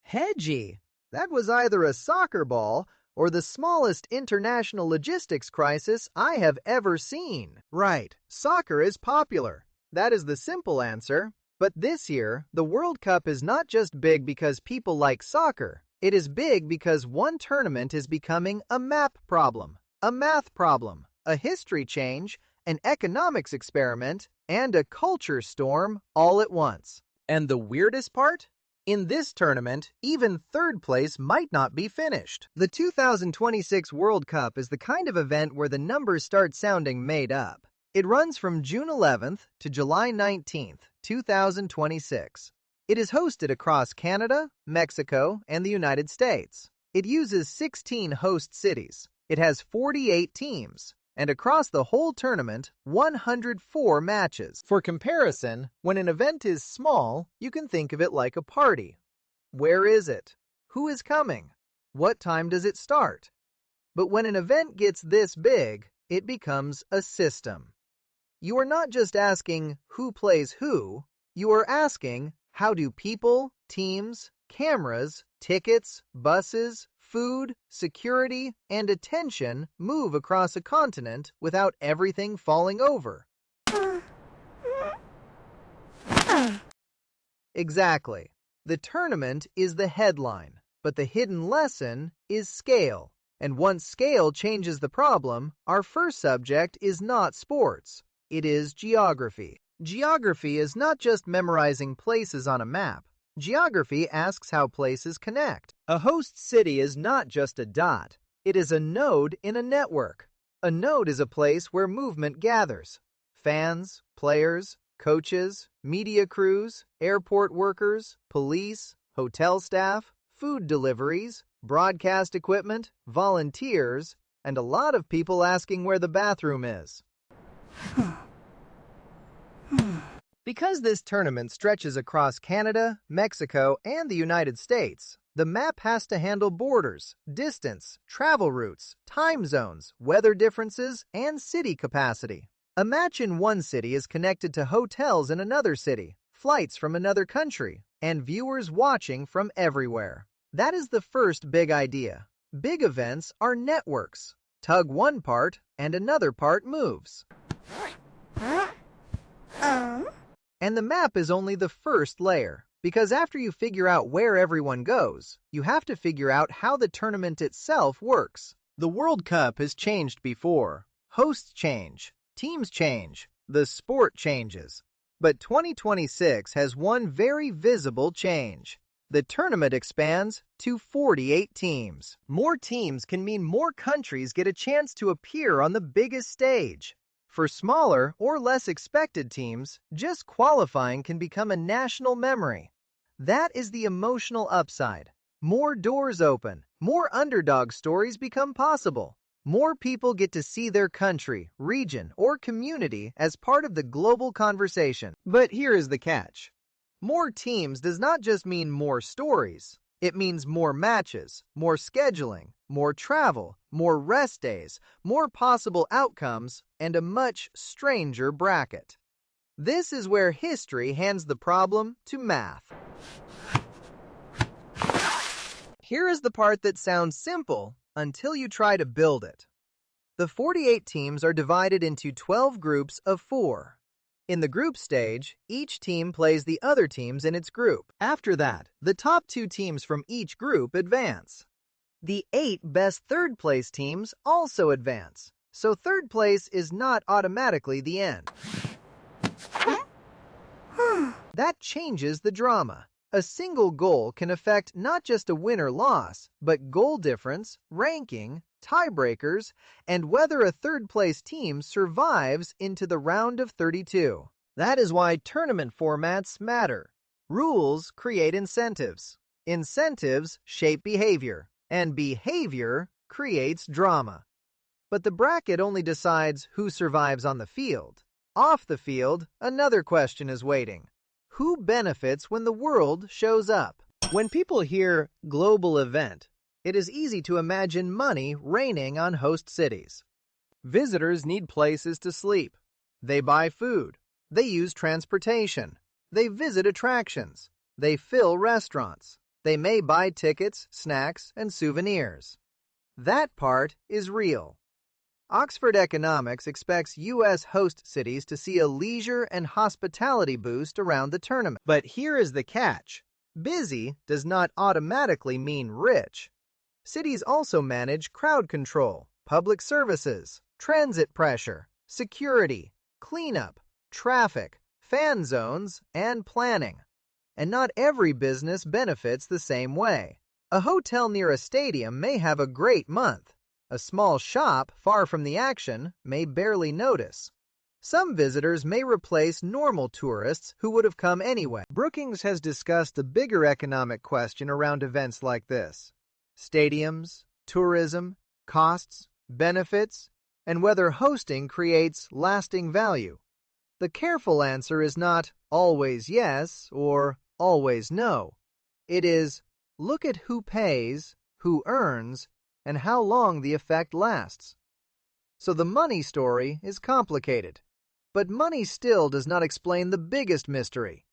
Hedgy. That was either a soccer ball or the smallest international logistics crisis I have ever seen. Right, soccer is popular. That is the simple answer. But this year, the World Cup is not just big because people like soccer. It is big because one tournament is becoming a map problem, a math problem, a history change, an economics experiment, and a culture storm all at once. And the weirdest part? In this tournament, even third place might not be finished. The 2026 World Cup is the kind of event where the numbers start sounding made up. It runs from June 11th to July 19th, 2026. It is hosted across Canada, Mexico, and the United States. It uses 16 host cities. It has 48 teams. And across the whole tournament, 104 matches. For comparison, when an event is small, you can think of it like a party. Where is it? Who is coming? What time does it start? But when an event gets this big, it becomes a system. You are not just asking who plays who, you are asking how do people, teams, cameras, tickets, buses, food, security, and attention move across a continent without everything falling over. Exactly. The tournament is the headline, but the hidden lesson is scale. And once scale changes the problem, our first subject is not sports. It is geography. Geography is not just memorizing places on a map. Geography asks how places connect. A host city is not just a dot. It is a node in a network. A node is a place where movement gathers. Fans, players, coaches, media crews, airport workers, police, hotel staff, food deliveries, broadcast equipment, volunteers, and a lot of people asking where the bathroom is. Because this tournament stretches across Canada, Mexico, and the United States, the map has to handle borders, distance, travel routes, time zones, weather differences, and city capacity. A match in one city is connected to hotels in another city, flights from another country, and viewers watching from everywhere. That is the first big idea. Big events are networks. Tug one part, and another part moves. And the map is only the first layer, because after you figure out where everyone goes, you have to figure out how the tournament itself works. The World Cup has changed before. Hosts change, teams change, the sport changes. But 2026 has one very visible change. The tournament expands to 48 teams. More teams can mean more countries get a chance to appear on the biggest stage. For smaller or less expected teams, just qualifying can become a national memory. That is the emotional upside. More doors open, more underdog stories become possible. More people get to see their country, region, or community as part of the global conversation. But here is the catch. More teams does not just mean more stories. It means more matches, more scheduling, more travel, more rest days, more possible outcomes, and a much stranger bracket. This is where history hands the problem to math. Here is the part that sounds simple until you try to build it. The 48 teams are divided into 12 groups of 4. In the group stage, each team plays the other teams in its group. After that, the top 2 teams from each group advance. The 8 best third-place teams also advance, so third place is not automatically the end. That changes the drama. A single goal can affect not just a win or loss, but goal difference, ranking, tiebreakers, and whether a third-place team survives into the round of 32. That is why tournament formats matter. Rules create incentives. Incentives shape behavior, and behavior creates drama. But the bracket only decides who survives on the field. Off the field, another question is waiting. Who benefits when the world shows up? When people hear global event, it is easy to imagine money raining on host cities. Visitors need places to sleep. They buy food. They use transportation. They visit attractions. They fill restaurants. They may buy tickets, snacks, and souvenirs. That part is real. Oxford Economics expects U.S. host cities to see a leisure and hospitality boost around the tournament. But here is the catch. Busy does not automatically mean rich. Cities also manage crowd control, public services, transit pressure, security, cleanup, traffic, fan zones, and planning. And not every business benefits the same way. A hotel near a stadium may have a great month. A small shop far from the action may barely notice. Some visitors may replace normal tourists who would have come anyway. Brookings has discussed the bigger economic question around events like this: stadiums, tourism, costs, benefits, and whether hosting creates lasting value. The careful answer is not always yes or always no. It is, look at who pays, who earns, and how long the effect lasts. So the money story is complicated. But money still does not explain the biggest mystery.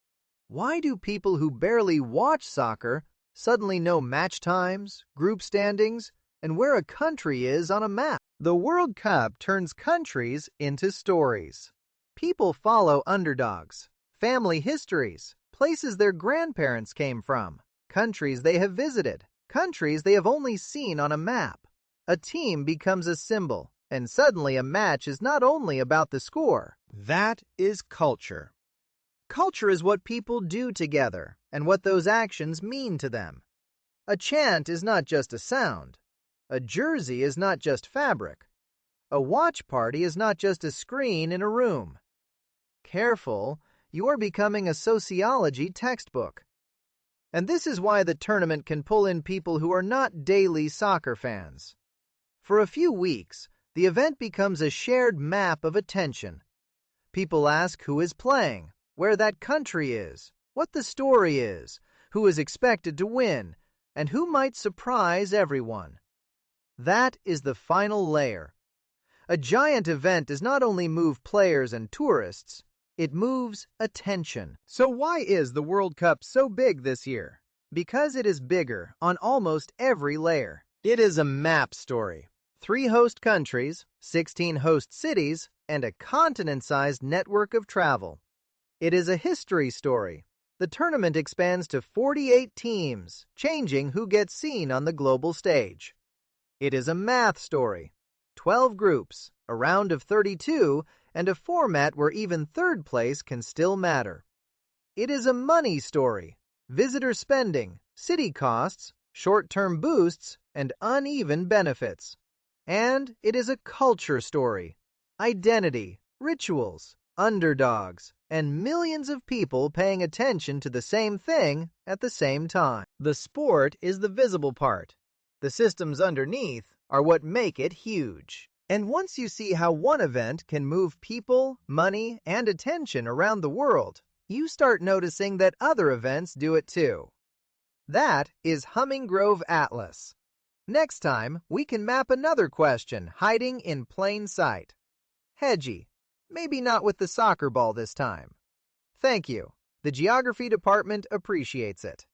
Why do people who barely watch soccer suddenly know match times, group standings, and where a country is on a map? The World Cup turns countries into stories. People follow underdogs, family histories, places their grandparents came from, countries they have visited, countries they have only seen on a map. A team becomes a symbol, and suddenly a match is not only about the score. That is culture. Culture is what people do together and what those actions mean to them. A chant is not just a sound. A jersey is not just fabric. A watch party is not just a screen in a room. Careful, you are becoming a sociology textbook. And this is why the tournament can pull in people who are not daily soccer fans. For a few weeks, the event becomes a shared map of attention. People ask who is playing, where that country is, what the story is, who is expected to win, and who might surprise everyone. That is the final layer. A giant event does not only move players and tourists, it moves attention. So why is the World Cup so big this year? Because it is bigger on almost every layer. It is a map story. 3 host countries, 16 host cities, and a continent-sized network of travel. It is a history story. The tournament expands to 48 teams, changing who gets seen on the global stage. It is a math story. 12 groups, a round of 32, and a format where even third place can still matter. It is a money story. Visitor spending, city costs, short-term boosts, and uneven benefits. And it is a culture story. Identity, rituals, underdogs, and millions of people paying attention to the same thing at the same time. The sport is the visible part. The systems underneath are what make it huge. And once you see how one event can move people, money, and attention around the world, you start noticing that other events do it too. That is Hummingrove Atlas. Next time, we can map another question hiding in plain sight. Hedgy. Maybe not with the soccer ball this time. Thank you. The Geography Department appreciates it.